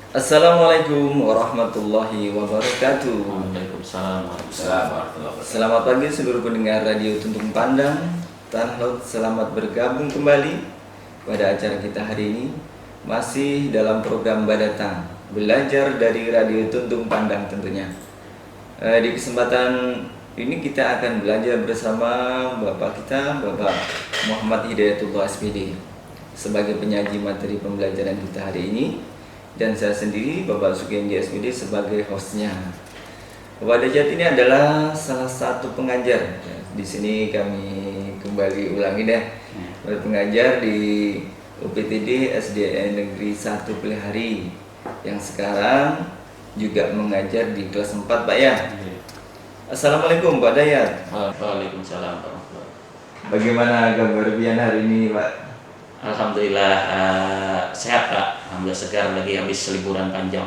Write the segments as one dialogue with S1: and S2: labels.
S1: Assalamualaikum warahmatullahi wabarakatuh.
S2: Waalaikumsalam warahmatullahi wabarakatuh.
S1: Selamat pagi seluruh pendengar Radio Tuntung Pandang Tanah Laut. Selamat bergabung kembali pada acara kita hari ini. Masih dalam program Badatang, belajar dari Radio Tuntung Pandang tentunya. Di kesempatan ini kita akan belajar bersama Bapak kita, Bapak Muhammad Hidayatullah SPD, sebagai penyaji materi pembelajaran kita hari ini. Dan saya sendiri, Bapak Sugiendi SPD, sebagai hostnya. Bapak Dajat ini adalah salah satu pengajar. Di sini kami kembali ulangi deh, pengajar di UPTD SDN Negeri 1 Pelihari, yang sekarang juga mengajar di kelas 4, Pak ya. Assalamualaikum Pak Dayat.
S2: Waalaikumsalam warahmatullahi.
S1: Bagaimana kabar Bian hari ini, Pak?
S2: Alhamdulillah sehat Pak. Alhamdulillah segar, lagi habis liburan panjang.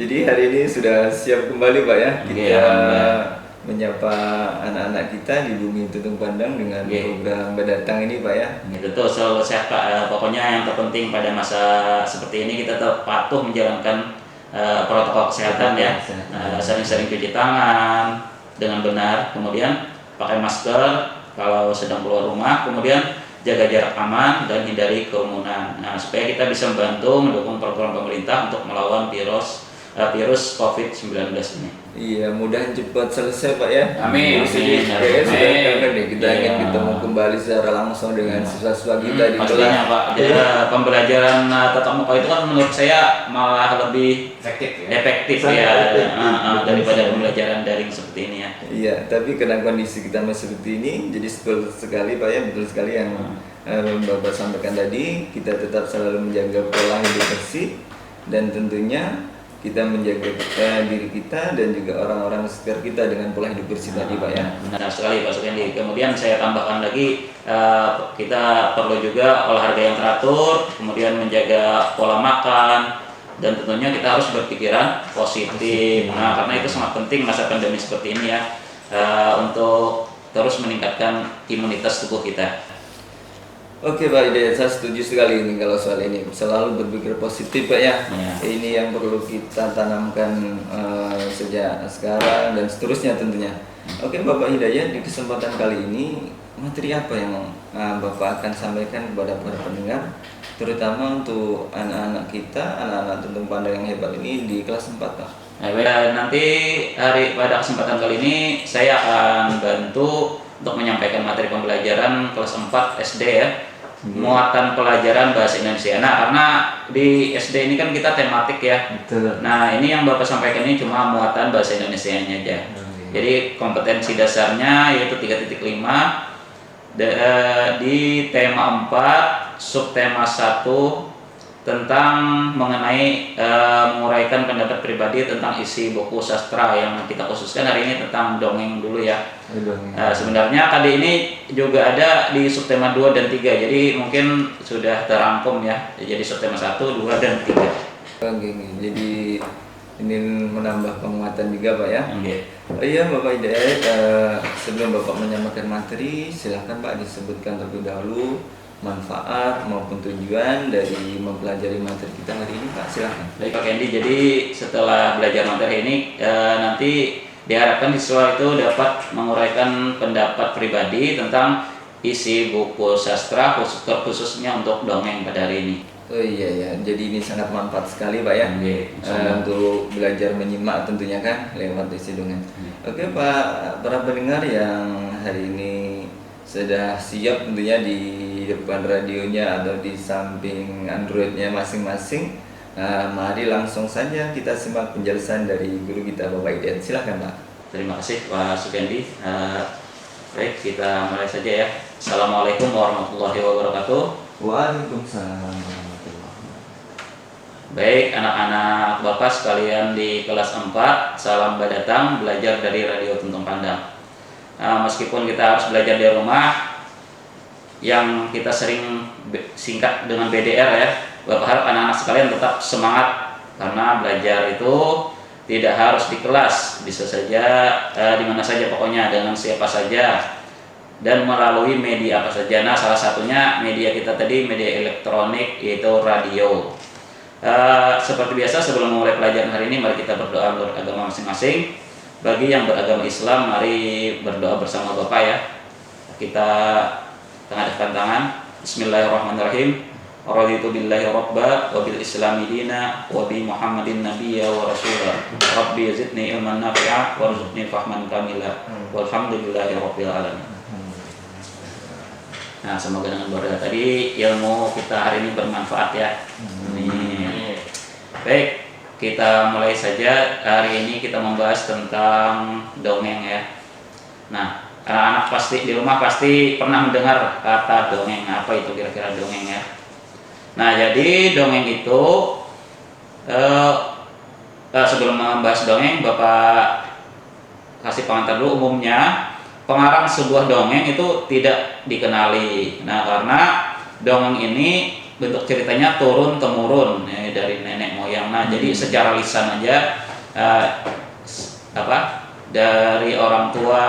S1: Jadi hari ini sudah siap kembali Pak ya, kita
S2: Iya,
S1: menyapa anak-anak kita di Bumi Tuntung Pandang dengan program Badatang ini Pak ya.
S2: Betul, selalu sehat Pak. Pokoknya yang terpenting pada masa seperti ini kita tetap patuh menjalankan protokol kesehatan ya. Sering-sering cuci tangan dengan benar, kemudian pakai masker kalau sedang keluar rumah, kemudian jaga jarak aman dan hindari kerumunan. Nah, supaya kita bisa membantu mendukung program pemerintah untuk melawan virus COVID-19 ini.
S1: Iya, mudah cepat selesai Pak ya.
S2: Amin.
S1: Jadi
S2: Amin.
S1: sudah kangen nih, kita ingin
S2: Iya.
S1: ketemu kembali secara langsung dengan siswa-siswa kita di
S2: Pastinya Pak. Jadi pembelajaran tatap muka itu kan menurut saya malah lebih efektif ya, daripada pembelajaran daring seperti ini ya.
S1: Iya, tapi karena kondisi kita masih seperti ini, jadi betul sekali Pak ya, betul sekali yang Bapak sampaikan tadi. Kita tetap selalu menjaga pola hidup bersih, dan tentunya kita menjaga diri kita dan juga orang-orang sekitar kita dengan pola hidup bersih tadi Pak ya.
S2: Benar sekali Pak Sugiendi. Kemudian saya tambahkan lagi, kita perlu juga olahraga yang teratur, kemudian menjaga pola makan, dan tentunya kita harus berpikiran positif. Nah, karena itu sangat penting masa pandemi seperti ini ya, untuk terus meningkatkan imunitas tubuh kita.
S1: Oke Pak Hidayat, saya setuju sekali ini kalau soal ini. Selalu berpikir positif Pak ya. Ini yang perlu kita tanamkan sejak sekarang dan seterusnya tentunya. Oke Bapak Hidayat, di kesempatan kali ini materi apa yang Bapak akan sampaikan kepada para pendengar, terutama untuk anak-anak kita, anak-anak Tuntung Pandang yang hebat ini di kelas 4 Pak?
S2: Nanti pada kesempatan kali ini saya akan bantu untuk menyampaikan materi pembelajaran kelas 4 SD ya, muatan pelajaran bahasa Indonesia. Nah, karena di SD ini kan kita tematik ya.
S1: Betul.
S2: Nah, ini yang Bapak sampaikan ini cuma muatan bahasa Indonesianya aja. Jadi kompetensi dasarnya yaitu 3.5 di tema 4 subtema 1 tentang mengenai menguraikan pendapat pribadi tentang isi buku sastra, yang kita khususkan hari ini tentang dongeng dulu ya. Sebenarnya kali ini juga ada di subtema 2 dan 3, jadi mungkin sudah terangkum ya, jadi subtema 1, 2, dan 3.
S1: Jadi ini menambah penguatan juga Pak ya.
S2: Okay.
S1: Iya Bapak Hidayat, sebelum Bapak menyampaikan materi, silahkan Pak disebutkan terlebih dahulu manfaat maupun tujuan dari mempelajari materi kita hari ini Pak, silahkan.
S2: Baik Pak Kendi, jadi setelah belajar materi ini nanti diharapkan siswa itu dapat menguraikan pendapat pribadi tentang isi buku sastra, khususnya untuk dongeng pada hari ini.
S1: Oh iya ya, jadi ini sangat manfaat sekali Pak ya, untuk belajar menyimak tentunya kan lewat isi dongeng. Oke Pak, para pendengar yang hari ini sudah siap tentunya di depan radionya atau di samping Androidnya masing-masing, mari langsung saja kita simak penjelasan dari guru kita Bapak Hidayat. Silahkan Pak.
S2: Terima kasih Pak Sugiendi. Baik, kita mulai saja ya. Assalamualaikum warahmatullahi wabarakatuh.
S1: Waalaikumsalam warahmatullahi wabarakatuh.
S2: Baik, anak-anak Bapak sekalian di kelas 4, salam Badatang, belajar dari Radio Tuntung Pandang. Meskipun kita harus belajar di rumah, yang kita sering singkat dengan BDR ya, Bapak harap anak-anak sekalian tetap semangat, karena belajar itu tidak harus di kelas, bisa saja di mana saja, pokoknya dengan siapa saja dan melalui media apa saja. Nah, salah satunya media kita tadi, media elektronik, yaitu radio. Seperti biasa sebelum memulai pelajaran hari ini, mari kita berdoa menurut agama masing-masing. Bagi yang beragama Islam, mari berdoa bersama Bapak ya. Kita tengadahkan tangan. Bismillahirrahmanirrahim. Raditu billahi rabba wa bil islami dina wa bi Muhammadin nabiyya wa rasula. Rabbi zidni ilman nafi'a warzuqni fahman kamila. Walhamdulillahi rabbil alamin. Nah, semoga dengan doa tadi ilmu kita hari ini bermanfaat ya. Baik, kita mulai saja. Hari ini kita membahas tentang dongeng ya. Nah, anak-anak pasti di rumah pasti pernah mendengar kata dongeng. Apa itu kira-kira dongeng ya? Nah, jadi dongeng itu sebelum membahas dongeng, Bapak kasih pengantar dulu. Umumnya pengarang sebuah dongeng itu tidak dikenali. Nah, karena dongeng ini bentuk ceritanya turun temurun ya, dari nenek moyang. Nah, jadi secara lisan aja dari orang tua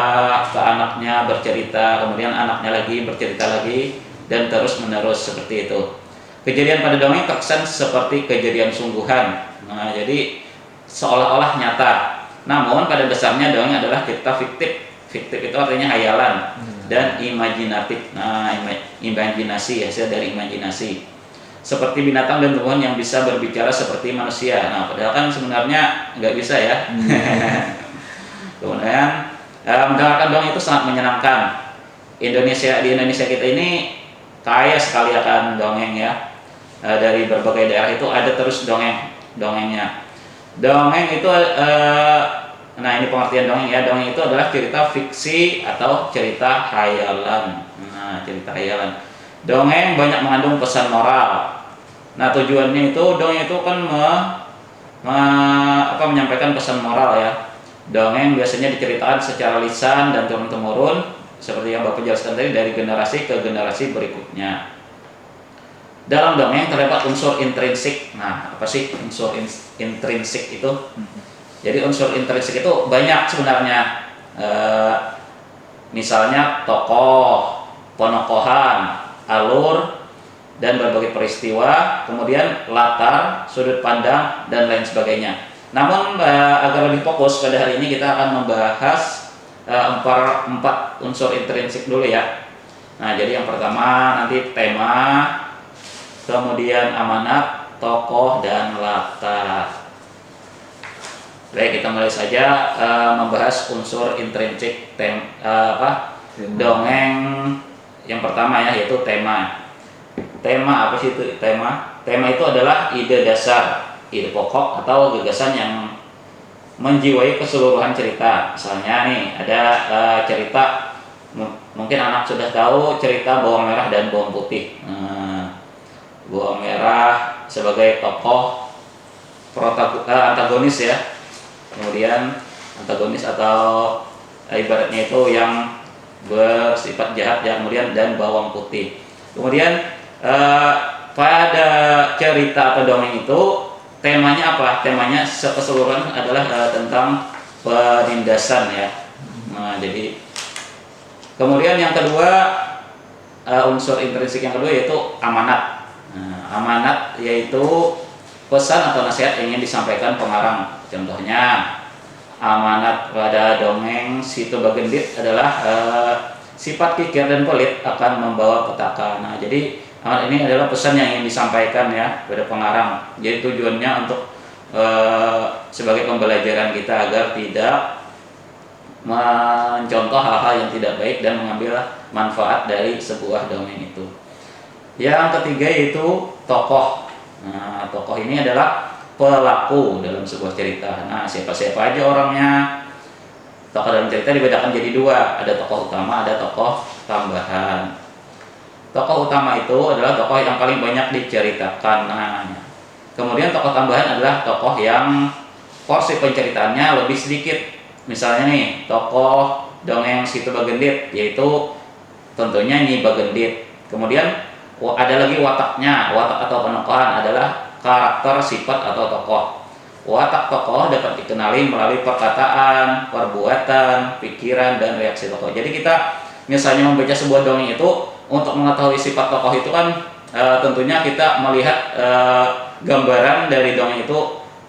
S2: ke anaknya bercerita, kemudian anaknya lagi bercerita lagi, dan terus menerus seperti itu. Kejadian pada dongeng terkesan seperti kejadian sungguhan. Nah, jadi seolah-olah nyata. Namun pada dasarnya dongeng adalah cerita fiktif. Fiktif itu artinya hayalan dan imajinatif. Nah, imajinasi, hasil dari imajinasi. Seperti binatang dan tumbuhan yang bisa berbicara seperti manusia. Nah, padahal kan sebenarnya nggak bisa ya. Kemudian mendengarkan dongeng itu sangat menyenangkan. Di Indonesia kita ini kaya sekali akan dongeng ya. Dari berbagai daerah itu ada terus dongengnya. Dongeng itu nah, ini pengertian dongeng ya. Dongeng itu adalah cerita fiksi atau cerita hayalan. Nah, cerita hayalan. Dongeng banyak mengandung pesan moral. Nah, tujuannya itu dongeng itu kan menyampaikan pesan moral ya. Dongeng biasanya diceritakan secara lisan dan turun temurun seperti yang Bapak jelaskan tadi, dari generasi ke generasi berikutnya. Dalam dongeng terdapat unsur intrinsik. Nah, apa sih unsur intrinsik itu? Jadi unsur intrinsik itu banyak sebenarnya. Misalnya tokoh, penokohan, alur, dan berbagai peristiwa, kemudian latar, sudut pandang, dan lain sebagainya. Namun agar lebih fokus pada hari ini kita akan membahas empat unsur intrinsik dulu ya. Nah, jadi yang pertama nanti tema, kemudian amanat, tokoh, dan latar. Baik, kita mulai saja membahas unsur intrinsik dongeng. Yang pertama ya, yaitu tema. Tema apa sih itu tema? Tema itu adalah ide dasar, ide pokok atau gagasan yang menjiwai keseluruhan cerita. Misalnya nih ada cerita, mungkin anak sudah tahu cerita bawang merah dan bawang putih. Bawang merah sebagai tokoh antagonis ya. Kemudian antagonis atau ibaratnya itu yang bersifat jahat ya, kemudian dan bawang putih. Kemudian pada cerita atau dongeng itu temanya apa? Temanya keseluruhan adalah tentang penindasan ya. Nah, jadi kemudian yang kedua, unsur intrinsik yang kedua yaitu amanat. Nah, amanat yaitu pesan atau nasihat yang ingin disampaikan pengarang. Contohnya amanat pada dongeng Si Toba Gendit adalah sifat kikir dan pelit akan membawa petaka. Nah, jadi amanat ini adalah pesan yang ingin disampaikan ya pada pengarang. Jadi tujuannya untuk sebagai pembelajaran kita agar tidak mencontoh hal-hal yang tidak baik dan mengambil manfaat dari sebuah dongeng itu. Yang ketiga yaitu tokoh. Nah, tokoh ini adalah pelaku dalam sebuah cerita. Nah, siapa-siapa aja orangnya. Tokoh dalam cerita dibedakan jadi dua, ada tokoh utama, ada tokoh tambahan. Tokoh utama itu adalah tokoh yang paling banyak diceritakan. Nah, kemudian tokoh tambahan adalah tokoh yang porsi penceritaannya lebih sedikit. Misalnya nih, tokoh dongeng Si Toba Gendit, yaitu tentunya Nyi Bagendit. Kemudian ada lagi wataknya. Watak atau penokohan adalah karakter, sifat atau tokoh. Watak tokoh dapat dikenali melalui perkataan, perbuatan, pikiran, dan reaksi tokoh. Jadi kita misalnya membaca sebuah dongeng itu untuk mengetahui sifat tokoh itu kan tentunya kita melihat gambaran dari dongeng itu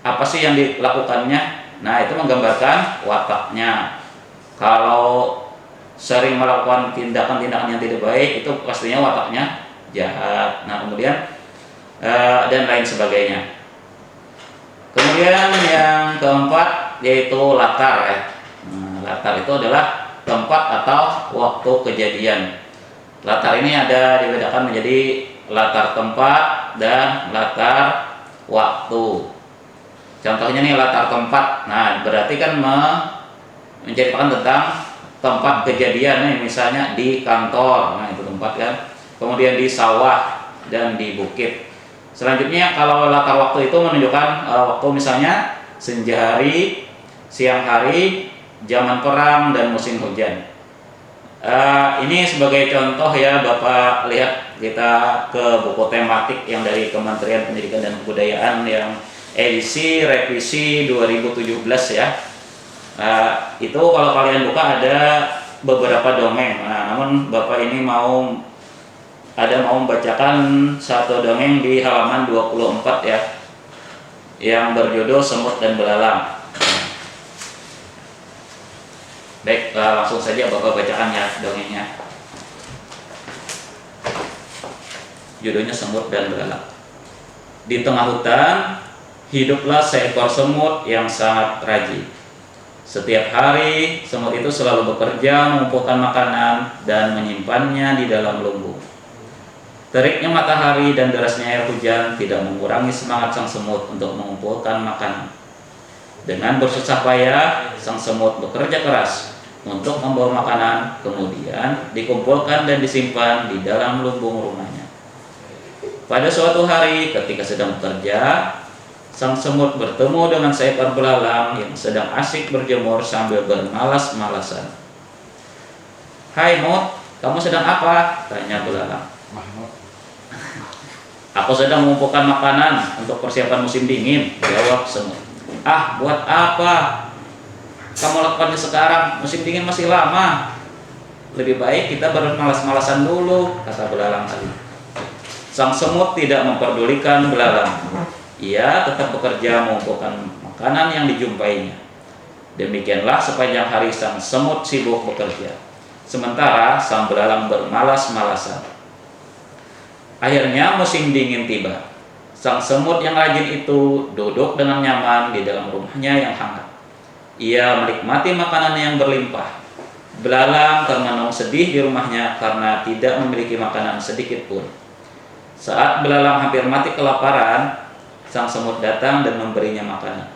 S2: apa sih yang dilakukannya. Nah, itu menggambarkan wataknya. Kalau sering melakukan tindakan-tindakan yang tidak baik, itu pastinya wataknya jahat. Nah, kemudian dan lain sebagainya. Kemudian yang keempat yaitu latar ya. Nah, latar itu adalah tempat atau waktu kejadian. Latar ini ada dibedakan menjadi latar tempat dan latar waktu. Contohnya nih latar tempat. Nah, berarti kan menceritakan tentang tempat kejadian nih, misalnya di kantor. Nah, itu tempat kan. Kemudian di sawah dan di bukit. Selanjutnya kalau latar waktu itu menunjukkan waktu misalnya senja hari, siang hari, zaman perang dan musim hujan. Ini sebagai contoh ya, Bapak lihat kita ke buku tematik yang dari Kementerian Pendidikan dan Kebudayaan yang edisi revisi 2017 ya. Itu kalau kalian buka ada beberapa dongeng. Nah, namun Bapak ini mau membacakan satu dongeng di halaman 24 ya, yang berjudul Semut dan Belalang. Baik, langsung saja Bapak bacakan ya dongengnya. Judulnya Semut dan Belalang. Di tengah hutan, hiduplah seekor semut yang sangat rajin. Setiap hari, semut itu selalu bekerja mengumpulkan makanan dan menyimpannya di dalam lumbung. Teriknya matahari dan derasnya air hujan tidak mengurangi semangat sang semut untuk mengumpulkan makanan. Dengan bersusah payah, sang semut bekerja keras untuk membawa makanan, kemudian dikumpulkan dan disimpan di dalam lumbung rumahnya. Pada suatu hari, ketika sedang bekerja, sang semut bertemu dengan seekor belalang yang sedang asik berjemur sambil bermalas-malasan. "Hai Mut, kamu sedang apa?" tanya belalang. "Aku sedang mengumpulkan makanan untuk persiapan musim dingin," jawab semut. "Ah, buat apa kamu lakukannya sekarang? Musim dingin masih lama. Lebih baik kita bermalas-malasan dulu," kata belalang tadi. Sang semut tidak memperdulikan belalang. Ia tetap bekerja mengumpulkan makanan yang dijumpainya. Demikianlah sepanjang hari sang semut sibuk bekerja, sementara sang belalang bermalas-malasan. Akhirnya musim dingin tiba. Sang semut yang rajin itu duduk dengan nyaman di dalam rumahnya yang hangat. Ia menikmati makanan yang berlimpah. Belalang termenung sedih di rumahnya karena tidak memiliki makanan sedikit pun. Saat belalang hampir mati kelaparan, sang semut datang dan memberinya makanan.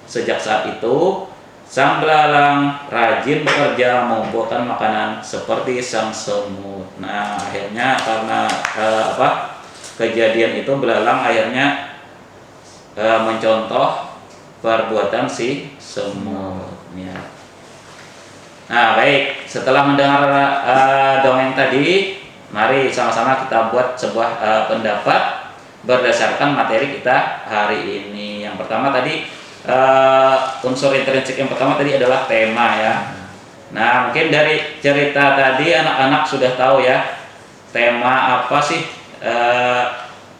S2: Sejak saat itu, sang belalang rajin bekerja mengumpulkan makanan seperti sang semut. Nah, akhirnya karena kejadian itu, belalang akhirnya mencontoh perbuatan si semut. Ya. Nah, baik, setelah mendengar dongeng tadi, mari sama-sama kita buat sebuah pendapat berdasarkan materi kita hari ini. Yang pertama tadi unsur intrinsik yang pertama tadi adalah tema ya. Nah, mungkin dari cerita tadi anak-anak sudah tahu ya tema apa sih,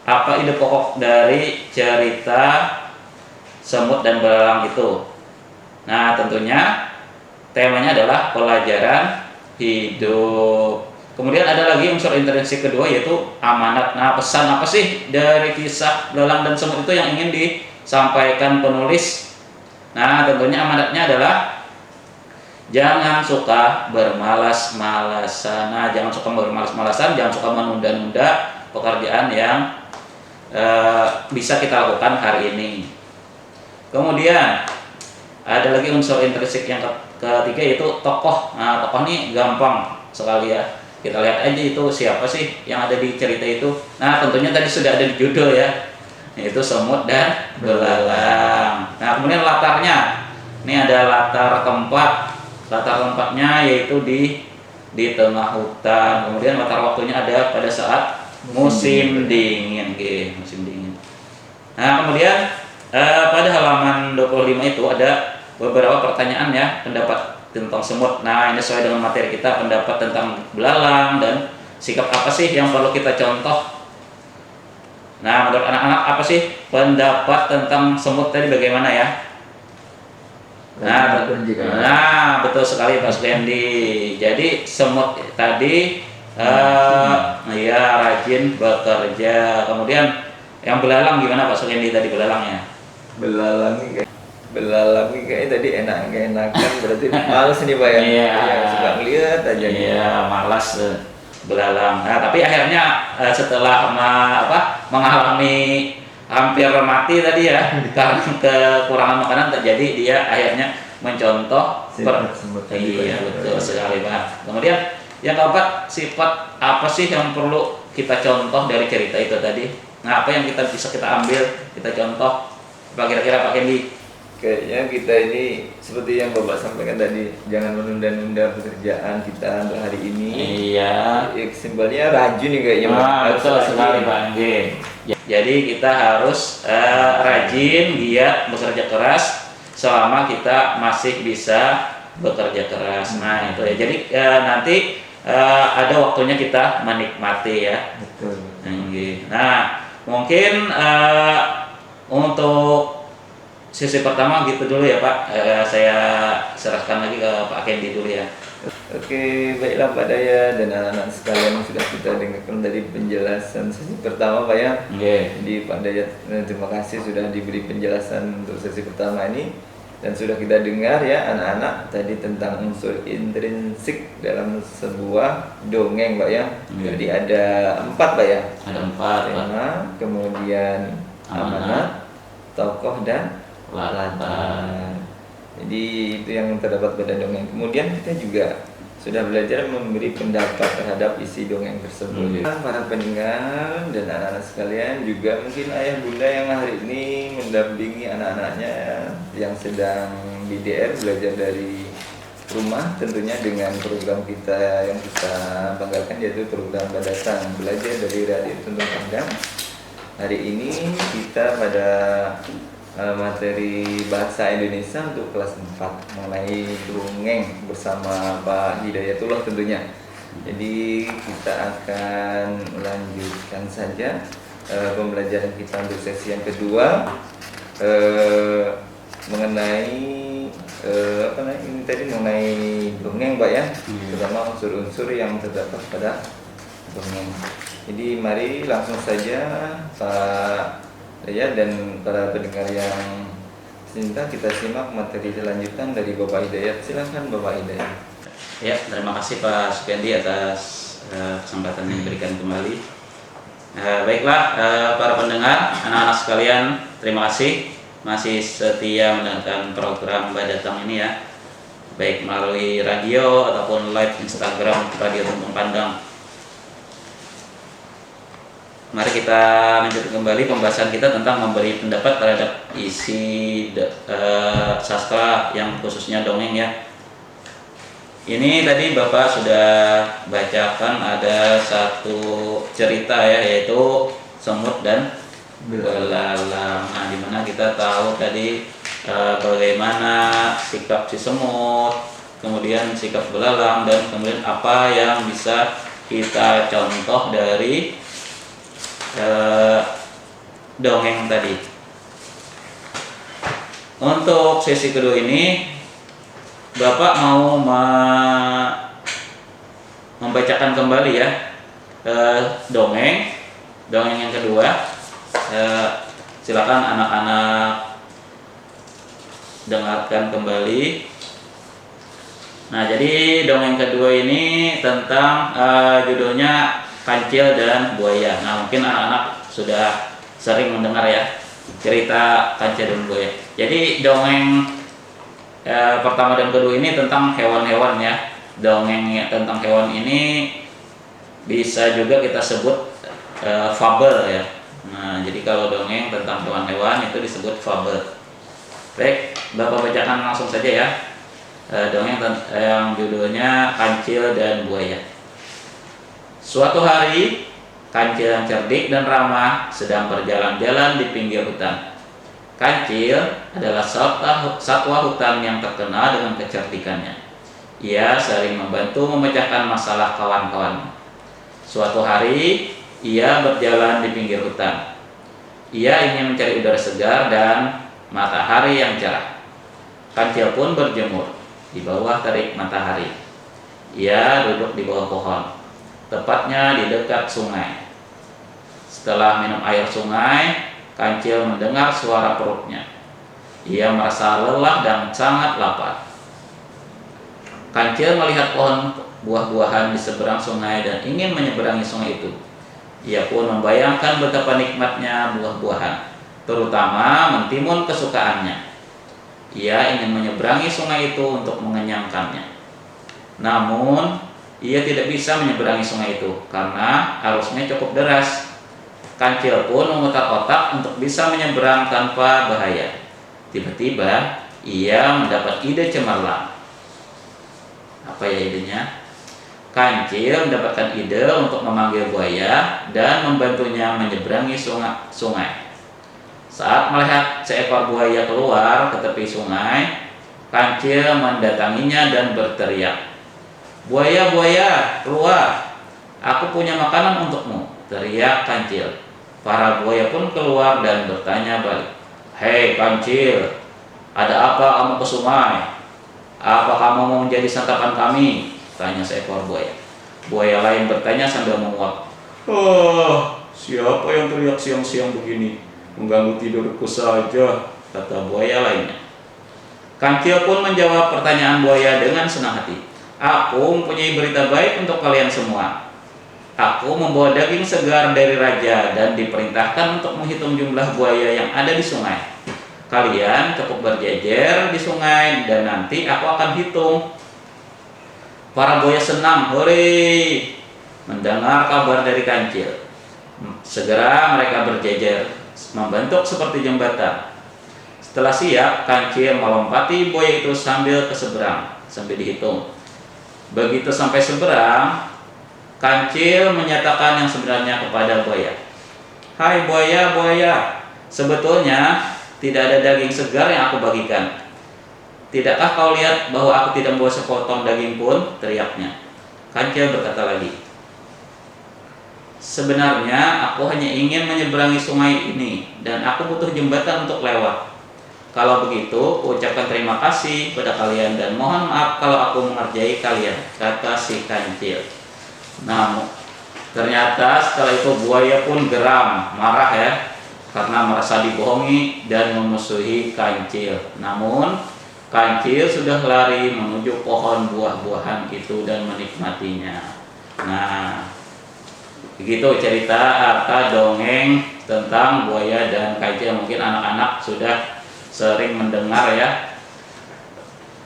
S2: apa ide pokok dari cerita semut dan belalang itu. Nah, tentunya temanya adalah pelajaran hidup. Kemudian ada lagi unsur intrinsik kedua yaitu amanat. Nah, pesan apa sih dari kisah belalang dan semut itu yang ingin disampaikan penulis? Nah, tentunya amanatnya adalah jangan suka bermalas-malasan. Nah, jangan suka bermalas-malasan, jangan suka menunda-nunda pekerjaan yang bisa kita lakukan hari ini. Kemudian ada lagi unsur intrinsik yang ketiga yaitu tokoh. Nah, tokoh ini gampang sekali ya. Kita lihat aja itu siapa sih yang ada di cerita itu. Nah, tentunya tadi sudah ada di judul ya, yaitu semut dan belalang. Nah, kemudian latarnya. Ini ada latar tempat. Latar tempatnya yaitu di tengah hutan. Kemudian latar waktunya ada pada saat musim dingin, musim dingin. Nah, kemudian pada halaman 25 itu ada beberapa pertanyaan ya, pendapat tentang semut. Nah, ini sesuai dengan materi kita, pendapat tentang belalang dan sikap apa sih yang perlu kita contoh. Nah, menurut anak-anak apa sih pendapat tentang semut tadi bagaimana ya? Nah, betul sekali Pak Sukendi. Jadi semut tadi ya rajin bekerja. Kemudian yang belalang gimana Pak Sukendi tadi belalangnya?
S1: Belalang ini kayaknya tadi enakan berarti males nih Pak ya.
S2: Iya.
S1: Ya, suka ngeliat aja nih.
S2: Iya, malas belalang. Nah, tapi akhirnya setelah mengalami hampir mati tadi ya karena kekurangan makanan terjadi, dia akhirnya mencontoh
S1: Semut tadi, Pak.
S2: iya betul sekali Pak. Kemudian yang keempat, sifat apa sih yang perlu kita contoh dari cerita itu tadi? Nah, apa yang bisa kita ambil, kita contoh? Apa kira-kira Pak Kendi?
S1: Kayaknya kita ini seperti yang Bapak sampaikan tadi, jangan menunda-nunda pekerjaan kita untuk hari ini.
S2: Iya.
S1: Ya, kesimpulannya rajin nih kayaknya Pak. Harus
S2: Betul
S1: rajin.
S2: sekali Pak Anggi. Jadi kita harus rajin, giat, bekerja keras selama kita masih bisa bekerja keras. Nah itu ya. Jadi nanti ada waktunya kita menikmati ya.
S1: Betul.
S2: Nah mungkin untuk sesi pertama gitu dulu ya Pak. Saya serahkan lagi ke Pak Kendi dulu ya.
S1: Oke, baiklah Pak Daya dan anak-anak sekalian, sudah kita dengarkan dari penjelasan sesi pertama Pak ya. Jadi Pak Daya terima kasih sudah diberi penjelasan untuk sesi pertama ini, dan sudah kita dengar ya anak-anak tadi tentang unsur intrinsik dalam sebuah dongeng Pak ya. Jadi ada 4 Pak ya.
S2: Ada 4
S1: tema, kemudian amanat, tokoh dan latar. Jadi itu yang terdapat pada dongeng. Kemudian kita juga sudah belajar memberi pendapat terhadap isi dongeng tersebut. Para pendengar dan anak-anak sekalian, juga mungkin ayah bunda yang hari ini mendampingi anak-anaknya yang sedang BDR belajar dari rumah, tentunya dengan program kita yang kita banggakan, yaitu program Badatang, belajar dari Radio Tuntung Pandang. Hari ini kita pada materi bahasa Indonesia untuk kelas 4 mengenai dongeng bersama Pak Hidayatullah tentunya. Jadi kita akan melanjutkan saja pembelajaran kita untuk sesi yang kedua mengenai ini tadi mengenai dongeng Pak ya, terutama unsur-unsur yang terdapat pada dongeng. Jadi mari langsung saja Pak Daya dan para pendengar yang cinta, kita simak materi selanjutan dari Bapak Hidayat. Silakan Bapak Hidayat.
S2: Ya, terima kasih Pak Sukendi atas kesempatan yang diberikan kembali. Baiklah para pendengar, anak-anak sekalian, terima kasih masih setia mendengarkan program Badatang ini ya, baik melalui radio ataupun live Instagram Radio Tuntung Pandang. Mari kita lanjutkan kembali pembahasan kita tentang memberi pendapat terhadap isi sastra yang khususnya dongeng ya. Ini tadi Bapak sudah bacakan ada satu cerita ya, yaitu semut dan belalang. Nah, dimana kita tahu tadi bagaimana sikap si semut, kemudian sikap belalang, dan kemudian apa yang bisa kita contoh dari dongeng tadi. Untuk sesi kedua ini Bapak mau membacakan kembali ya dongeng yang kedua. Silakan anak-anak dengarkan kembali. Nah, jadi dongeng kedua ini tentang judulnya Kancil dan Buaya. Nah, mungkin anak-anak sudah sering mendengar ya cerita Kancil dan Buaya. Jadi dongeng pertama dan kedua ini tentang hewan-hewan ya. Dongeng tentang hewan ini bisa juga kita sebut fabel ya. Nah, jadi kalau dongeng tentang hewan-hewan itu disebut fabel. Baik, Bapak bacakan langsung saja ya dongeng yang judulnya Kancil dan Buaya. Suatu hari, Kancil yang cerdik dan ramah sedang berjalan-jalan di pinggir hutan. Kancil adalah satwa hutan yang terkenal dengan kecerdikannya. Ia sering membantu memecahkan masalah kawan-kawannya. Suatu hari, ia berjalan di pinggir hutan. Ia ingin mencari udara segar dan matahari yang cerah. Kancil pun berjemur di bawah terik matahari. Ia duduk di bawah pohon, tepatnya di dekat sungai. Setelah minum air sungai, Kancil mendengar suara perutnya. Ia merasa lelah dan sangat lapar. Kancil melihat pohon buah-buahan di seberang sungai dan ingin menyeberangi sungai itu. Ia pun membayangkan betapa nikmatnya buah-buahan, terutama mentimun kesukaannya. Ia ingin menyeberangi sungai itu untuk mengenyangkannya. Namun, ia tidak bisa menyeberangi sungai itu karena arusnya cukup deras. Kancil pun memutar otak untuk bisa menyeberang tanpa bahaya. Tiba-tiba, ia mendapat ide cemerlang. Apa ya idenya? Kancil mendapatkan ide untuk memanggil buaya dan membantunya menyeberangi sungai. Saat melihat seekor buaya keluar ke tepi sungai, Kancil mendatanginya dan berteriak, "Buaya, buaya, keluar! Aku punya makanan untukmu," teriak Kancil. Para buaya pun keluar dan bertanya balik, "Hei Kancil, ada apa kamu ke sungai? Apa kamu mau menjadi santapan kami?" tanya seekor buaya. Buaya lain bertanya sambil menguap, "Oh, siapa yang teriak siang-siang begini? Mengganggu tidurku saja," kata buaya lainnya. Kancil pun menjawab pertanyaan buaya dengan senang hati. "Aku mempunyai berita baik untuk kalian semua. Aku membawa daging segar dari raja dan diperintahkan untuk menghitung jumlah buaya yang ada di sungai. Kalian cukup berjejer di sungai dan nanti aku akan hitung." Para buaya senang, hore, mendengar kabar dari Kancil. Segera mereka berjejer, membentuk seperti jembatan. Setelah siap, Kancil melompati buaya itu sambil ke seberang, sambil dihitung. Begitu sampai seberang, Kancil menyatakan yang sebenarnya kepada buaya. "Hai buaya, buaya, sebetulnya tidak ada daging segar yang aku bagikan. Tidakkah kau lihat bahwa aku tidak membawa sepotong daging pun?" teriaknya. Kancil berkata lagi, "Sebenarnya aku hanya ingin menyeberangi sungai ini dan aku butuh jembatan untuk lewat. Kalau begitu, ucapkan terima kasih pada kalian dan mohon maaf kalau aku mengerjai kalian," kata si Kancil. Namun, ternyata setelah itu buaya pun geram, marah ya, karena merasa dibohongi dan memusuhi Kancil. Namun, Kancil sudah lari menuju pohon buah-buahan itu dan menikmatinya. Nah, begitu cerita atau dongeng tentang buaya dan Kancil. Mungkin anak-anak sudah sering mendengar ya.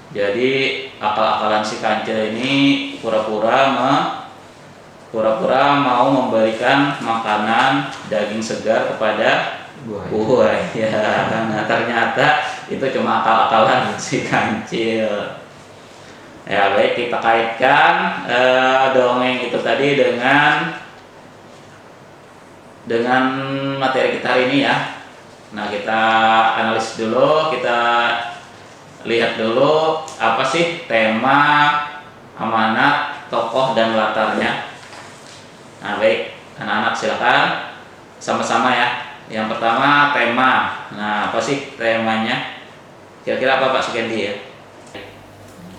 S2: Jadi akal-akalan si Kancil ini pura-pura mau memberikan makanan daging segar kepada buaya. Nah, ternyata itu cuma akal-akalan si Kancil. Ya baik, kita kaitkan dongeng itu tadi dengan materi kita hari ini ya. Nah, kita analisis dulu, kita lihat dulu apa sih tema, amanat, tokoh dan latarnya. Nah, baik, anak-anak silakan sama-sama ya. Yang pertama tema. Nah, apa sih temanya? Kira-kira apa Pak Sukendi ya?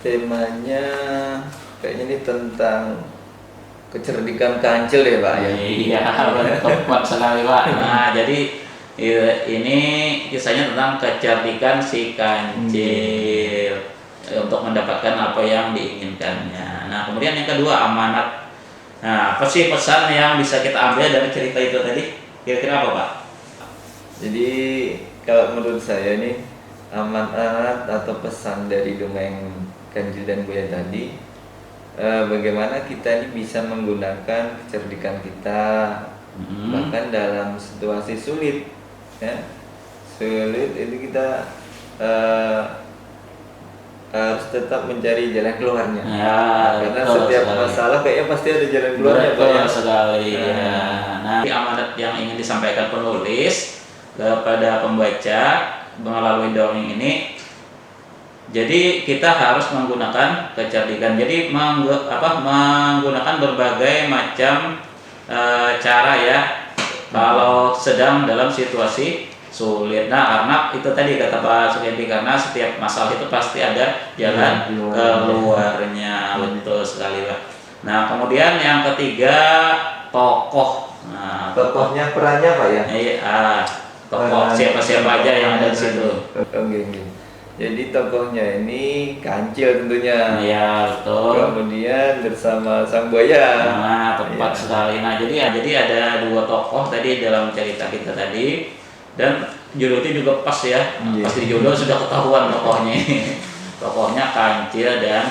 S1: Temanya kayaknya ini tentang kecerdikan Kancil ya Pak ya.
S2: Iya, tepat sekali Pak. Nah, jadi ini kisahnya tentang kecerdikan si Kancil untuk mendapatkan apa yang diinginkannya. Nah, kemudian yang kedua amanat. Nah, apa sih pesan yang bisa kita ambil dari cerita itu tadi? Kira-kira apa Pak?
S1: Jadi kalau menurut saya ini amanat atau pesan dari dongeng Kancil dan buaya tadi, bagaimana kita ini bisa menggunakan kecerdikan kita bahkan dalam situasi sulit ya. Sulit itu kita harus tetap mencari jalan keluarnya
S2: Ya,
S1: karena setiap
S2: sekali.
S1: masalah kayaknya pasti ada jalan keluarnya Pak, ya.
S2: Betul sekali. Ya. Nah, amanat yang ingin disampaikan penulis kepada pembaca melalui dongeng ini, jadi kita harus menggunakan kecerdikan. Jadi menggunakan berbagai macam cara ya kalau sedang dalam situasi sulit. Nah, karena itu tadi kata Pak Sukendi, karena setiap masalah itu pasti ada jalan keluarnya. Betul sekali Pak. Nah, kemudian yang ketiga, tokoh. Nah,
S1: Tokohnya perannya Pak ya?
S2: Iya, tokoh siapa-siapa aja yang ada di situ.
S1: Oke. Jadi tokohnya ini Kancil tentunya.
S2: Iya, betul.
S1: Kemudian bersama sang buaya.
S2: Nah, tepat
S1: Iya.
S2: sekali. Nah, jadi ada dua tokoh tadi dalam cerita kita tadi, dan judulnya juga pas ya.
S1: Iya.
S2: Pasti judul sudah ketahuan tokohnya. Tokohnya Kancil dan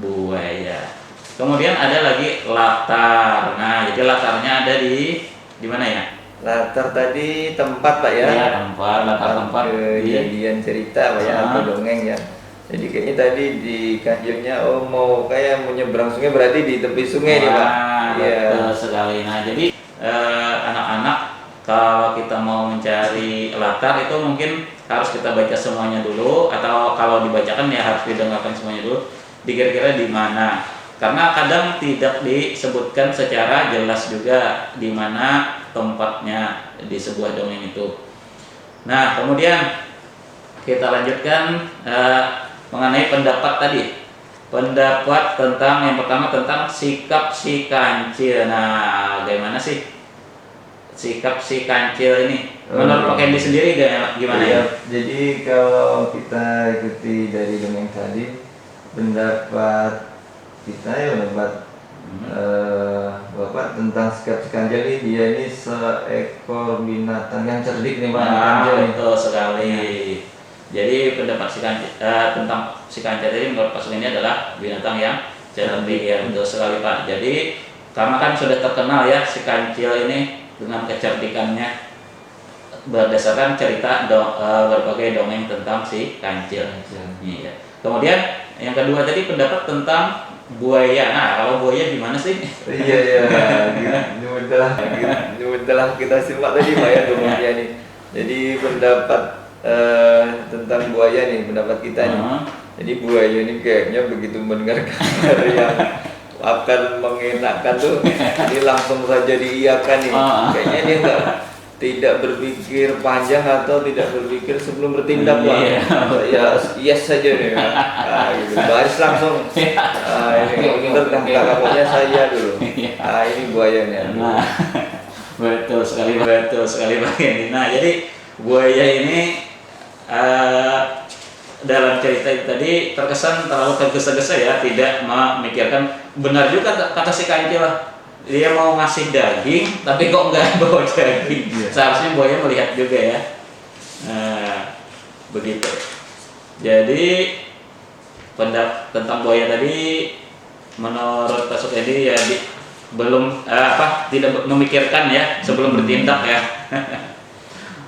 S2: buaya. Kemudian ada lagi latar. Nah, jadi latarnya ada di mana ya?
S1: Latar tadi tempat Pak ya?
S2: Iya, latar tempat
S1: kejadian cerita Pak ya, atau dongeng ya. Jadi kayaknya tadi di Kancilnya mau nyebrang sungai, berarti di tepi sungai nih Pak. Iya.
S2: Betul sekali. Nah, jadi anak-anak kalau kita mau mencari latar itu mungkin harus kita baca semuanya dulu, atau kalau dibacakan ya harus didengarkan semuanya dulu. Dikira-kira di mana? Karena kadang tidak disebutkan secara jelas juga di mana tempatnya di sebuah dongeng itu. Nah, kemudian kita lanjutkan mengenai pendapat tadi. Pendapat tentang yang pertama tentang sikap si Kancil. Nah, bagaimana sih sikap si Kancil ini? Menurut Pak Kendi sendiri gimana ya?
S1: Jadi kalau kita ikuti dari dongeng tadi, pendapat kita ya Bapak tentang sikap si Kancil ini, dia ini seekor binatang yang cerdik nih Pak. Kancil nih.
S2: Betul sekali. Jadi pendapat si Kancil tentang si Kancil ini menurut Pak Sukendi adalah binatang yang cerdik ya. Betul sekali Pak. Jadi karena kan sudah terkenal ya si Kancil ini dengan kecerdikannya berdasarkan cerita berbagai dongeng tentang si Kancil. Iya. Kemudian yang kedua tadi pendapat tentang buaya. Nah, kalau buaya gimana sih?
S1: Iya. Nyebutlah kita simak tadi Pak ya dongengnya nih. Jadi pendapat tentang buaya nih, pendapat kita nih. Jadi buaya ini kayaknya begitu mendengar kabar yang akan mengenakan tuh, ini langsung saja diiyakan nih. Kayaknya dia tidak berpikir panjang atau tidak berpikir sebelum bertindak Pak. Ya yes saja nih. Nah, gitu. Baris langsung. Ini kakaknya saya dulu. Ini buayanya.
S2: Nah, betul sekali Pak Kendi. Nah, jadi buaya ini dalam cerita itu tadi terkesan terlalu tergesa-gesa ya, tidak memikirkan. Benar juga kata si Kancil, dia mau ngasih daging tapi kok nggak bawa daging. Seharusnya buaya melihat juga ya. Nah, begitu. Jadi pendapat tentang buaya tadi menurut Pak Sukendi ya belum tidak memikirkan ya sebelum bertindak ya.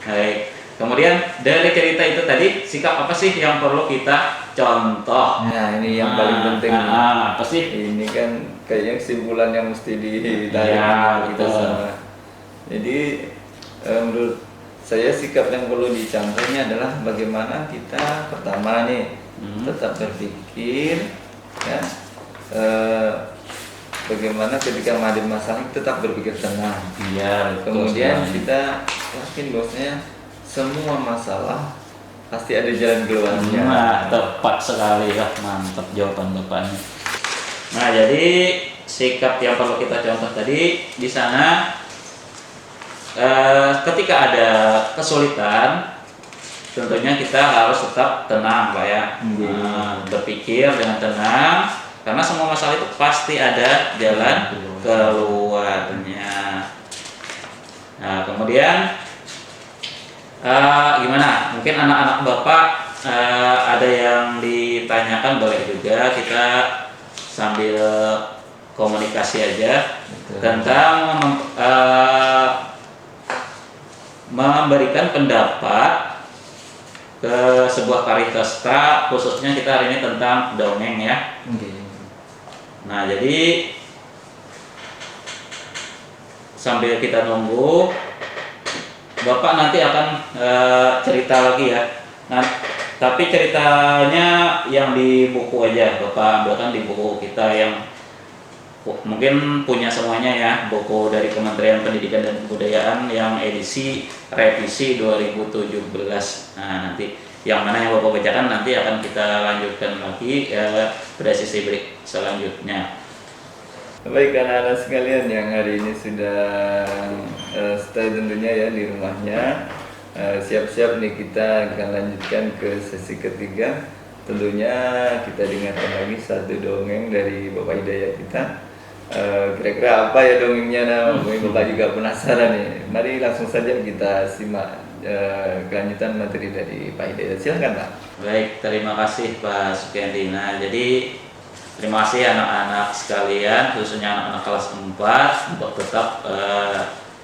S2: Baik. Kemudian dari cerita itu tadi, sikap apa sih yang perlu kita contoh?
S1: Nah, ini yang paling penting.
S2: Apa sih?
S1: Ini kan kayaknya kesimpulan yang mesti ditarik kita sama. Jadi menurut saya sikap yang perlu dicontohnya adalah bagaimana kita pertama nih tetap berpikir ya, bagaimana ketika menghadapi masalah tetap berpikir tenang.
S2: Iya.
S1: Kemudian kita yakin bahwasanya semua masalah pasti ada jalan keluarnya.
S2: Nah, tepat sekali lah, mantap jawaban bapaknya. Nah, jadi sikap yang perlu kita contoh tadi di sana, ketika ada kesulitan, tentunya kita harus tetap tenang Pak ya. Berpikir dengan tenang, karena semua masalah itu pasti ada jalan keluarnya. Nah, kemudian gimana? Mungkin anak-anak Bapak ada yang ditanyakan, boleh juga kita sambil komunikasi aja. Betul. Tentang memberikan pendapat ke sebuah karya sastra, khususnya kita hari ini tentang dongeng ya. Nah, jadi sambil kita nunggu, Bapak nanti akan cerita lagi ya. Nah, tapi ceritanya yang di buku aja, Bapak ambilkan di buku kita yang mungkin punya semuanya ya, buku dari Kementerian Pendidikan dan Kebudayaan yang edisi revisi 2017. Nah, nanti yang mana yang Bapak bacakan nanti akan kita lanjutkan lagi pada sesi break selanjutnya.
S1: Baik anak-anak sekalian yang hari ini sudah stay tentunya ya di rumahnya, siap-siap nih kita akan lanjutkan ke sesi ketiga. Tentunya kita dengarkan lagi satu dongeng dari Bapak Hidayat kita. Kira-kira apa ya dongengnya? Mungkin Bapak juga penasaran nih. Mari langsung saja kita simak kelanjutan materi dari Pak Hidayat. Silakan Pak.
S2: Baik, terima kasih Pak Sukyandina. Jadi terima kasih anak-anak sekalian, khususnya anak-anak kelas 4 untuk tetap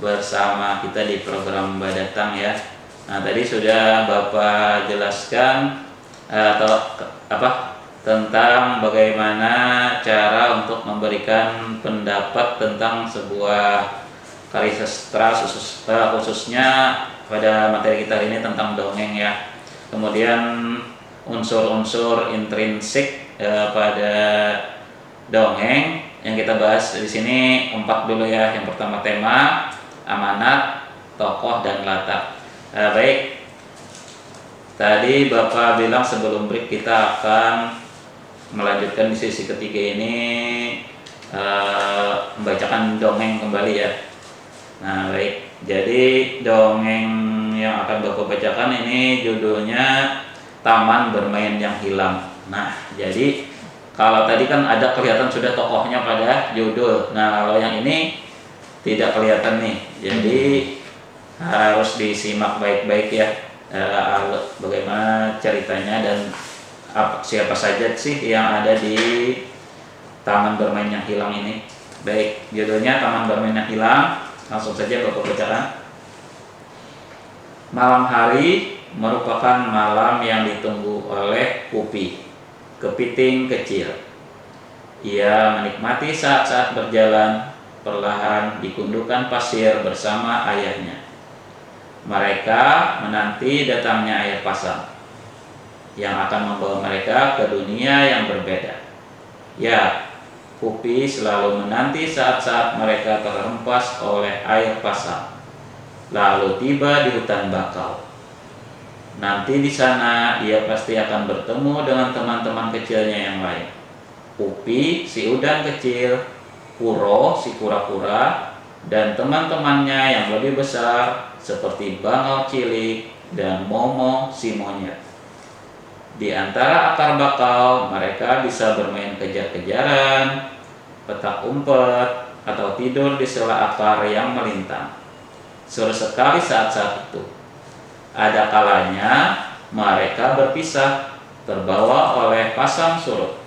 S2: bersama kita di program Badatang ya. Nah, tadi sudah Bapak jelaskan tentang bagaimana cara untuk memberikan pendapat tentang sebuah karya sastra, khususnya pada materi kita hari ini tentang dongeng ya. Kemudian unsur-unsur intrinsik pada dongeng yang kita bahas di sini 4 dulu ya. Yang pertama tema, amanat, tokoh, dan latar. Baik. Tadi Bapak bilang sebelum break kita akan melanjutkan di sesi ketiga ini membacakan dongeng kembali ya. Nah baik, jadi dongeng yang akan Bapak bacakan ini judulnya Taman Bermain yang Hilang. Nah jadi kalau tadi kan ada kelihatan sudah tokohnya pada judul. Nah kalau yang ini tidak kelihatan nih, jadi harus disimak baik-baik ya. Bagaimana ceritanya dan siapa saja sih yang ada di Taman Bermain yang Hilang ini. Baik, judulnya Taman Bermain yang Hilang. Langsung saja Bapak bacakan. Malam hari merupakan malam yang ditunggu oleh Upi, kepiting kecil. Ia menikmati saat-saat berjalan perlahan di gundukan pasir bersama ayahnya. Mereka menanti datangnya air pasang yang akan membawa mereka ke dunia yang berbeda. Ya, Upi selalu menanti saat-saat mereka terhempas oleh air pasang, lalu tiba di hutan bakau. Nanti di sana ia pasti akan bertemu dengan teman-teman kecilnya yang lain. Upi, si udang kecil, Kuro, si kura-kura, dan teman-temannya yang lebih besar seperti bangau cilik dan Momo, si monyet. Di antara akar bakau, mereka bisa bermain kejar-kejaran, petak umpet, atau tidur di sela akar yang melintang. Seru sekali saat-saat itu. Ada kalanya mereka berpisah, terbawa oleh pasang surut,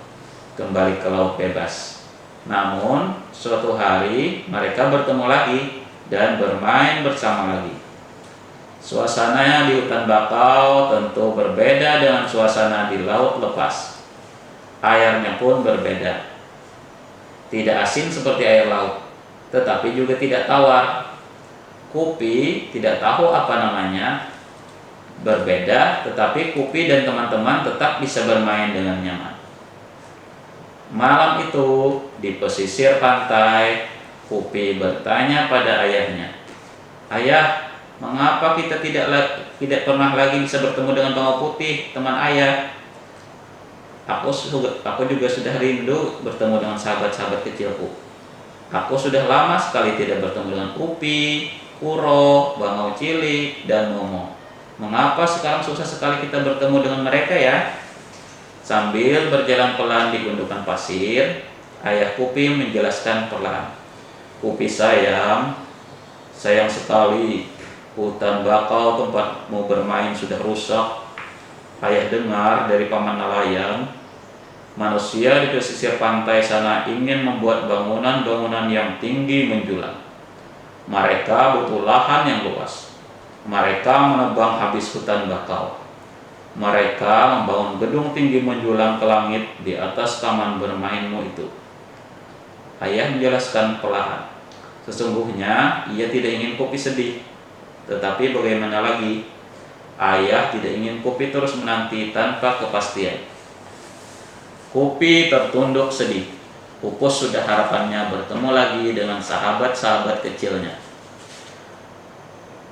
S2: kembali ke laut bebas. Namun, suatu hari mereka bertemu lagi dan bermain bersama lagi. Suasana di hutan bakau tentu berbeda dengan suasana di laut lepas. Airnya pun berbeda. Tidak asin seperti air laut, tetapi juga tidak tawar. Kupi tidak tahu apa namanya. Berbeda, tetapi Kupi dan teman-teman tetap bisa bermain dengan nyaman. Malam itu, di pesisir pantai, Kupi bertanya pada ayahnya, "Ayah, mengapa kita tidak pernah lagi bisa bertemu dengan bangau putih, teman ayah? Aku juga sudah rindu bertemu dengan sahabat-sahabat kecilku. Aku sudah lama sekali tidak bertemu dengan Upi, Kuro, bangau cilik, dan Momo. Mengapa sekarang susah sekali kita bertemu dengan mereka ya?" Sambil berjalan pelan di gundukan pasir, ayah Kupi menjelaskan perlahan. "Kupi sayang sekali. Hutan bakau tempatmu bermain sudah rusak. Ayah dengar dari paman nelayan, manusia di pesisir pantai sana ingin membuat bangunan-bangunan yang tinggi menjulang. Mereka butuh lahan yang luas. Mereka menebang habis hutan bakau. Mereka membangun gedung tinggi menjulang ke langit di atas taman bermainmu itu." Ayah menjelaskan perlahan. Sesungguhnya ia tidak ingin Kupi sedih. Tetapi bagaimana lagi? Ayah tidak ingin Kupi terus menanti tanpa kepastian. Kupi tertunduk sedih. Pupus sudah harapannya bertemu lagi dengan sahabat-sahabat kecilnya.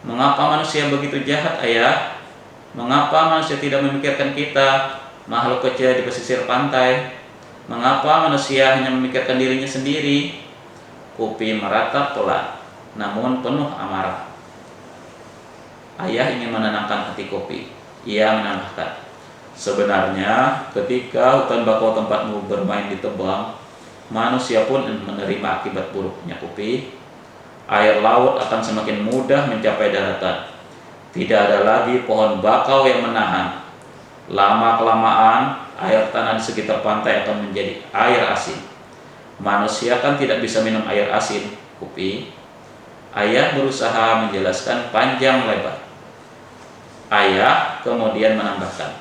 S2: Mengapa manusia begitu jahat, Ayah? Mengapa manusia tidak memikirkan kita, makhluk kecil di pesisir pantai? Mengapa manusia hanya memikirkan dirinya sendiri? Kupi meratap pelan, namun penuh amarah. Ayah ingin menenangkan hati Kupi. Ia menambahkan, sebenarnya ketika hutan bakau tempatmu bermain ditebang, manusia pun menerima akibat buruknya, Kupi. Air laut akan semakin mudah mencapai daratan. Tidak ada lagi pohon bakau yang menahan. Lama-kelamaan, air tanah di sekitar pantai akan menjadi air asin. Manusia kan tidak bisa minum air asin, Kupi. Ayah berusaha menjelaskan panjang lebar. Ayah kemudian menambahkan,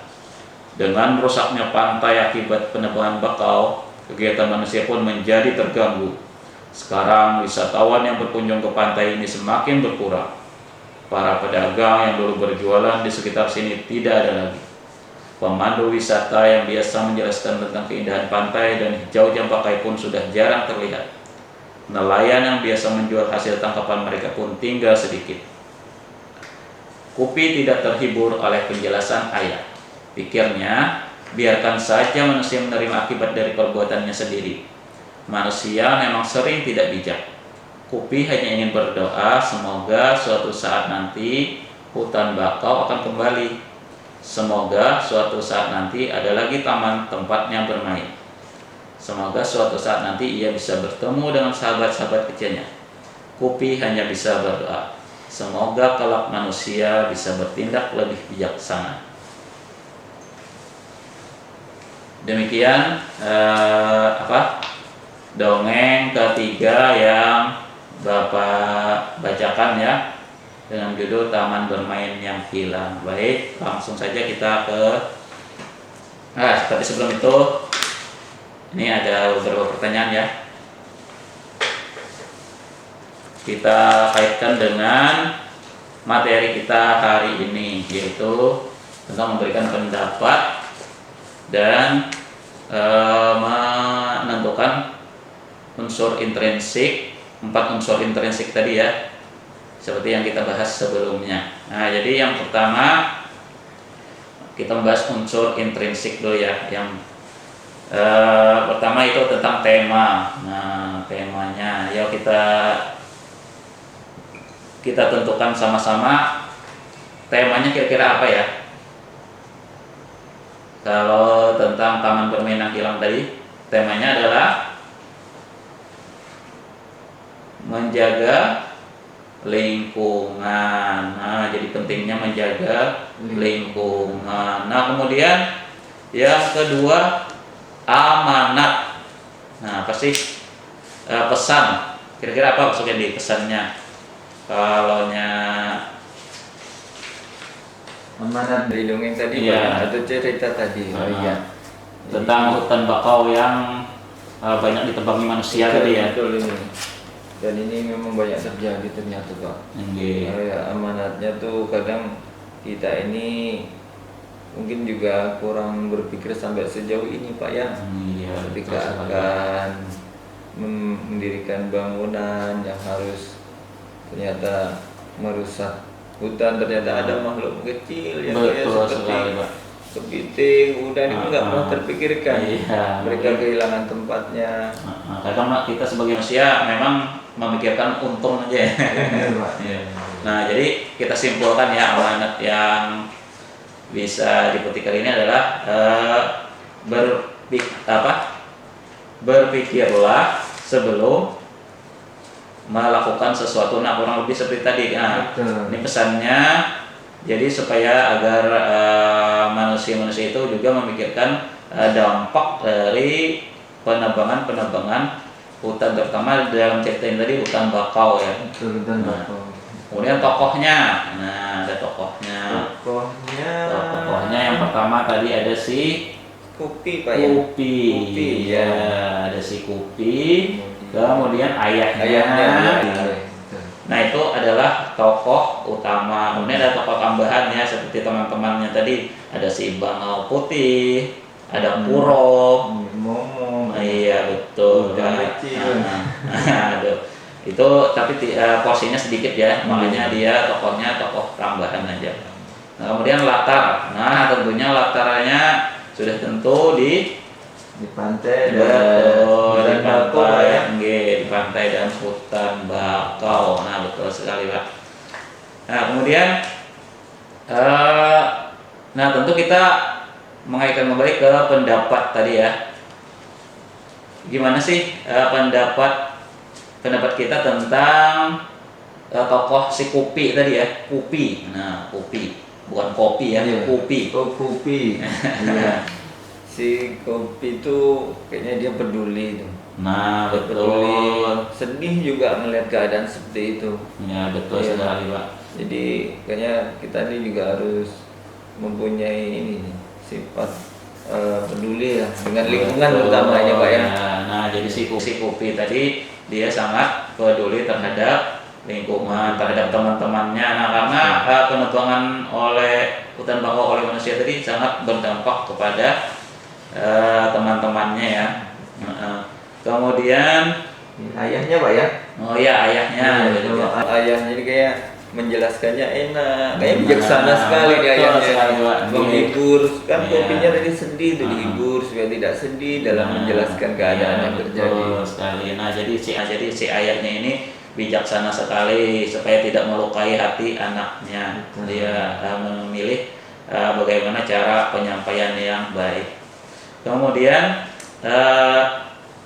S2: dengan rusaknya pantai akibat penebangan bakau, kegiatan manusia pun menjadi terganggu. Sekarang wisatawan yang berkunjung ke pantai ini semakin berkurang. Para pedagang yang dulu berjualan di sekitar sini tidak ada lagi. Pemandu wisata yang biasa menjelaskan tentang keindahan pantai dan hijaunya bangkai pun sudah jarang terlihat. Nelayan yang biasa menjual hasil tangkapan mereka pun tinggal sedikit. Kupi tidak terhibur oleh penjelasan ayah. Pikirnya, biarkan saja manusia menerima akibat dari perbuatannya sendiri. Manusia memang sering tidak bijak. Kupi hanya ingin berdoa semoga suatu saat nanti hutan bakau akan kembali. Semoga suatu saat nanti ada lagi taman tempatnya bermain. Semoga suatu saat nanti ia bisa bertemu dengan sahabat-sahabat kecilnya. Kupi hanya bisa berdoa, semoga kelak manusia bisa bertindak lebih bijaksana. Demikian dongeng ketiga yang Bapak bacakan ya, dengan judul Taman Bermain yang Hilang. Baik, langsung saja kita ke seperti sebelum itu, ini ada beberapa pertanyaan ya. Kita kaitkan dengan materi kita hari ini, yaitu tentang memberikan pendapat dan menentukan unsur intrinsik, 4 unsur intrinsik tadi ya, seperti yang kita bahas sebelumnya. Nah, jadi yang pertama kita membahas unsur intrinsik dulu ya. Yang pertama itu tentang tema. Nah, temanya ya kita tentukan sama-sama. Temanya kira-kira apa ya? Kalau tentang taman bermain yang hilang tadi, temanya adalah menjaga lingkungan. Nah, jadi pentingnya menjaga lingkungan. Nah, kemudian yang kedua amanat. Nah, pasti pesan. Kira-kira apa maksudnya di pesannya? Kalaunya
S1: amanat dari dongeng tadi
S2: ya,
S1: atau cerita tadi.
S2: Oh iya. Tentang hutan bakau yang banyak ditebangi manusia tadi ya.
S1: Betul ini. Dan ini memang banyak terjadi ternyata Pak. Amanatnya tuh kadang kita ini mungkin juga kurang berpikir sampai sejauh ini Pak ya. Ketika akan mendirikan bangunan yang harus ternyata merusak hutan, ternyata ada makhluk kecil yang seperti kepiting, udah itu nggak pernah terpikirkan. Mereka kehilangan tempatnya.
S2: Kadang kita sebagai manusia memang memikirkan untung aja ya. Nah, jadi kita simpulkan ya, amanat yang bisa dipetik kali ini adalah berpikirlah sebelum melakukan sesuatu. Nah, kurang lebih seperti tadi. Nah, ini pesannya. Jadi supaya agar manusia-manusia itu juga memikirkan dampak dari penebangan hutan, terutama dalam cerita ini tadi hutan bakau ya. Kemudian tokohnya. Nah, ada tokohnya. Tokohnya yang pertama tadi ada si
S1: Kupi Pak ya.
S2: Kupi ya, ada si Kupi. Kemudian ayahnya. Nah, itu adalah tokoh utama. Kemudian ada tokoh tambahan ya, seperti teman-temannya tadi. Ada si Bangau Putih, ada Kuro, Momo, Iya betul.
S1: Kecil.
S2: Aduh. Itu tapi porsinya sedikit ya, makanya dia tokohnya tokoh tambahan aja. Nah, kemudian latar. Nah, tentunya latarnya sudah tentu di
S1: pantai
S2: betul, di
S1: dan bakau
S2: pantai,
S1: ya.
S2: di pantai dan hutan bakau. Nah, betul sekali Pak. Nah, kemudian nah tentu kita mengaitkan kembali ke pendapat tadi ya. Gimana sih pendapat kita tentang tokoh si Kupi tadi ya, Kupi. Nah, Kupi bukan kopi ya,
S1: Iya.
S2: Kupi.
S1: Oh, Kupi. Iya. Si Kupi itu kayaknya dia peduli tuh.
S2: Nah,
S1: Dia peduli,
S2: betul.
S1: sedih juga melihat keadaan seperti itu.
S2: Ya, betul
S1: Iya.
S2: sekali Pak.
S1: Jadi kayaknya kita ini juga harus mempunyai ini nih, sifat peduli ya dengan lingkungan
S2: Betul,
S1: terutamanya Pak ya.
S2: Nah, jadi si Kupi tadi dia sangat peduli terhadap lingkungan, terhadap teman-temannya. Nah, karena penebangan oleh hutan bakau oleh manusia tadi sangat berdampak kepada teman-temannya ya. Kemudian
S1: Ayahnya Pak ya.
S2: oh ya ayahnya. gitu
S1: Kalau
S2: ya.
S1: ayahnya ini kayak menjelaskannya enak, kayak bijaksana sekali dia
S2: betul
S1: ayahnya.
S2: sekali, Pak.
S1: Menghibur, kan
S2: Iya.
S1: kopinya tadi sedih tuh dihibur supaya tidak sedih dalam menjelaskan keadaan yang terjadi.
S2: Betul sekali. Nah, jadi si ayahnya ini bijaksana sekali supaya tidak melukai hati anaknya.
S1: Betul.
S2: Dia memilih bagaimana cara penyampaian yang baik. Kemudian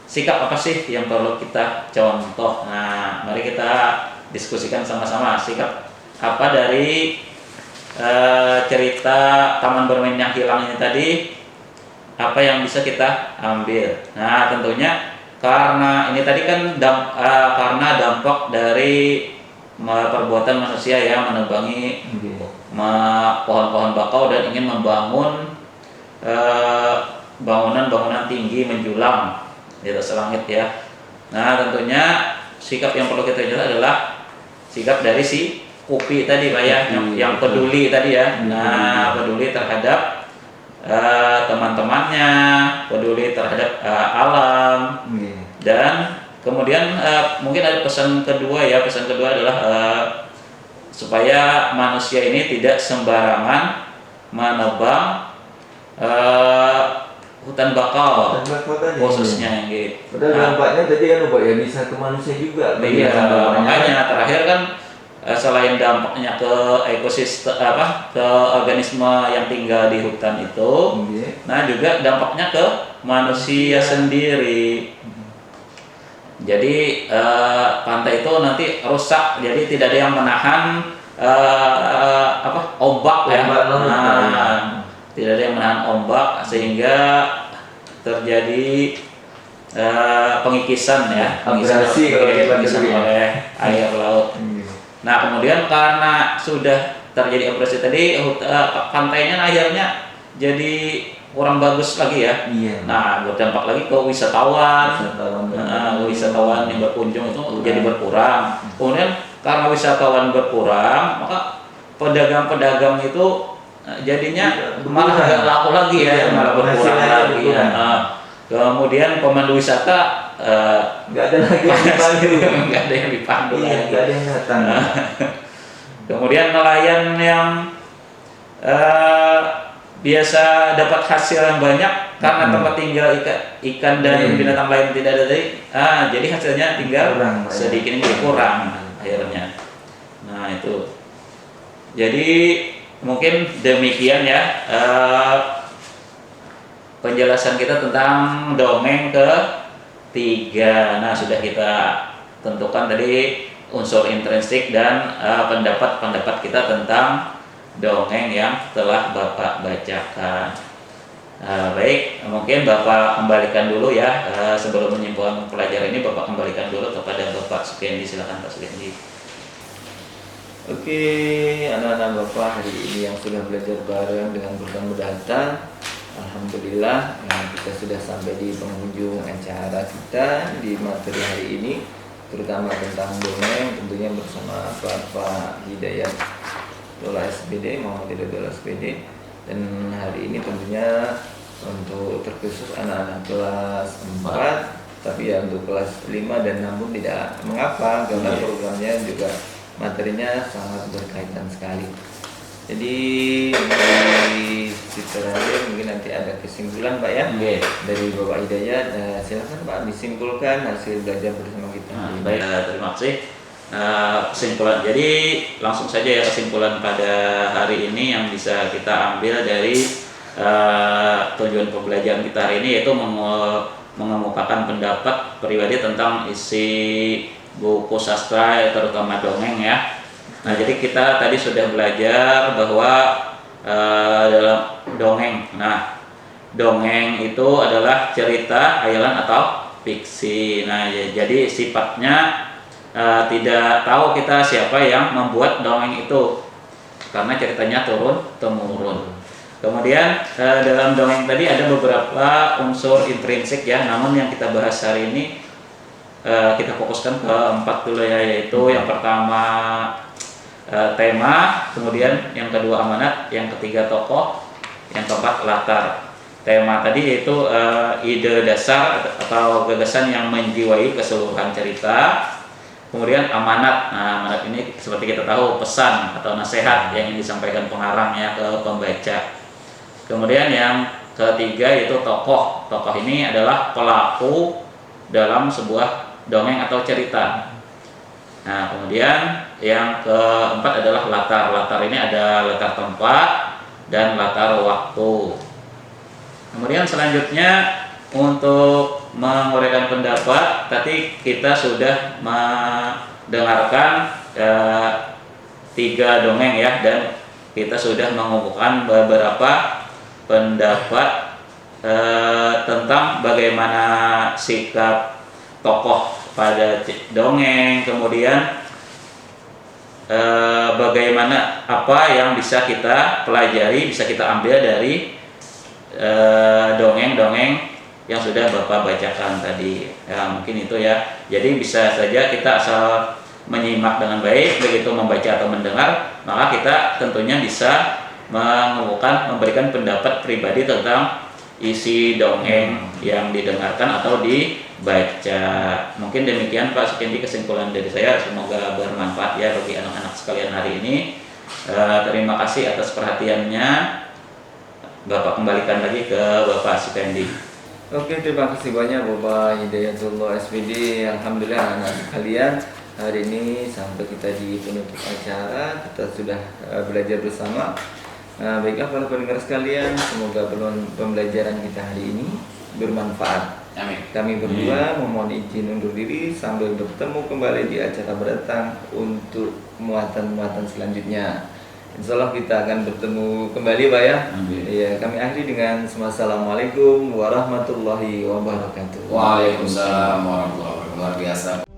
S2: sikap apa sih yang perlu kita contoh? Nah, mari kita diskusikan sama-sama sikap apa dari cerita Taman Bermain yang Hilang ini tadi, apa yang bisa kita ambil. Nah, tentunya karena ini tadi kan karena dampak dari perbuatan manusia yang menebangi pohon-pohon bakau dan ingin membangun bangunan-bangunan tinggi menjulang di atas langit ya. Nah, tentunya sikap yang perlu kita jaga adalah sikap dari si Kupi tadi Pak ya, yang peduli tadi ya. Nah, peduli terhadap teman-temannya, peduli terhadap alam, dan kemudian mungkin ada pesan kedua ya. Pesan kedua adalah supaya manusia ini tidak sembarangan menebang hutan bakau khususnya gitu.
S1: Padahal dampaknya tadi kan Pak ya bisa ke manusia juga.
S2: Iya, makanya terakhir kan selain dampaknya ke ekosistem ke organisme yang tinggal di hutan itu, nah juga dampaknya ke manusia sendiri. Jadi pantai itu nanti rusak, jadi tidak ada yang menahan ombak ya. Tidak ada yang menahan ombak sehingga terjadi pengikisan ya, pengikisan oleh air laut. Nah, kemudian karena sudah terjadi abrasi tadi, pantainya akhirnya jadi kurang bagus lagi ya. Nah, berdampak lagi ke wisatawan yang berkunjung itu jadi berkurang. Kemudian karena wisatawan berkurang, maka pedagang-pedagang itu jadinya malah nggak laku lagi ya, malah berkurang lagi. Kemudian pemandu wisata
S1: nggak ada lagi yang dipandu,
S2: nggak ada yang dipandu lagi.
S1: Nggak ada yang datang.
S2: Kemudian nelayan yang biasa dapat hasil yang banyak karena tempat tinggal ikan dan binatang lain tidak ada tadi, jadi hasilnya tinggal sedikit kurang akhirnya. Nah, itu. Jadi mungkin demikian ya penjelasan kita tentang dongeng ketiga. Nah, sudah kita tentukan tadi unsur intrinsik dan pendapat kita tentang dongeng yang telah Bapak bacakan. Baik, mungkin Bapak kembalikan dulu ya, sebelum menyimpulkan pelajaran ini Bapak kembalikan dulu kepada Bapak Sukendi. Silakan Pak Sukendi.
S1: Oke, anak-anak Bapak hari ini yang sudah belajar bareng dengan program Berdata, alhamdulillah kita sudah sampai di penghujung acara kita di materi hari ini, terutama tentang dongeng, tentunya bersama Bapak Hidayat Dola SPD, Muhammad Hidayat Dola SPD. Dan hari ini tentunya untuk terkhusus anak-anak kelas 4, tapi ya untuk kelas 5 dan 6 pun tidak mengapa karena programnya juga materinya sangat berkaitan sekali. Jadi di terakhir mungkin nanti ada kesimpulan Pak ya dari Bapak Hidayat. Silakan Pak disimpulkan hasil belajar bersama kita.
S2: Baik, terima kasih. Kesimpulan, jadi langsung saja ya kesimpulan pada hari ini yang bisa kita ambil dari tujuan pembelajaran kita hari ini, yaitu mengemukakan pendapat pribadi tentang isi buku sastra terutama dongeng ya. Nah, jadi kita tadi sudah belajar bahwa dalam dongeng, nah dongeng itu adalah cerita, hayalan atau fiksi. Nah, jadi sifatnya tidak tahu kita siapa yang membuat dongeng itu karena ceritanya turun temurun. Kemudian dalam dongeng tadi ada beberapa unsur intrinsik ya, namun yang kita bahas hari ini kita fokuskan ke 4 dulu ya, yaitu yang pertama tema, kemudian yang kedua amanat, yang ketiga tokoh, yang keempat latar. Tema tadi yaitu ide dasar atau gagasan yang menjiwai keseluruhan cerita. Kemudian amanat. Nah, amanat ini seperti kita tahu pesan atau nasihat yang ingin disampaikan pengarang ya ke pembaca. Kemudian yang ketiga yaitu tokoh. Tokoh ini adalah pelaku dalam sebuah dongeng atau cerita. Nah, kemudian yang keempat adalah latar. Latar ini ada latar tempat dan latar waktu. Kemudian selanjutnya untuk menguraikan pendapat, tadi kita sudah mendengarkan 3 dongeng ya, dan kita sudah mengumpulkan beberapa pendapat tentang bagaimana sikap tokoh pada dongeng, kemudian bagaimana apa yang bisa kita pelajari, bisa kita ambil dari dongeng-dongeng yang sudah Bapak bacakan tadi ya, mungkin itu ya. Jadi bisa saja kita asal menyimak dengan baik, begitu membaca atau mendengar, maka kita tentunya bisa memberikan pendapat pribadi tentang isi dongeng yang didengarkan atau dibaca. Mungkin demikian Pak Sukendi kesimpulan dari saya, semoga bermanfaat ya bagi anak-anak sekalian hari ini. Terima kasih atas perhatiannya. Bapak kembalikan lagi ke Bapak Sukendi.
S1: Oke, terima kasih banyak Bapak Hidayatullah SPD. Alhamdulillah anak sekalian, hari ini sampai kita di penutup acara, kita sudah belajar bersama. Baiklah para pendengar sekalian, semoga pembelajaran kita hari ini bermanfaat.
S2: Amin.
S1: Kami berdua memohon izin undur diri sambil bertemu kembali di acara mendatang untuk muatan-muatan selanjutnya. Insya Allah kita akan bertemu kembali Pak ya. Iya, kami akhiri dengan Assalamualaikum warahmatullahi wabarakatuh.
S3: Waalaikumsalam warahmatullahi wabarakatuh. Luar biasa.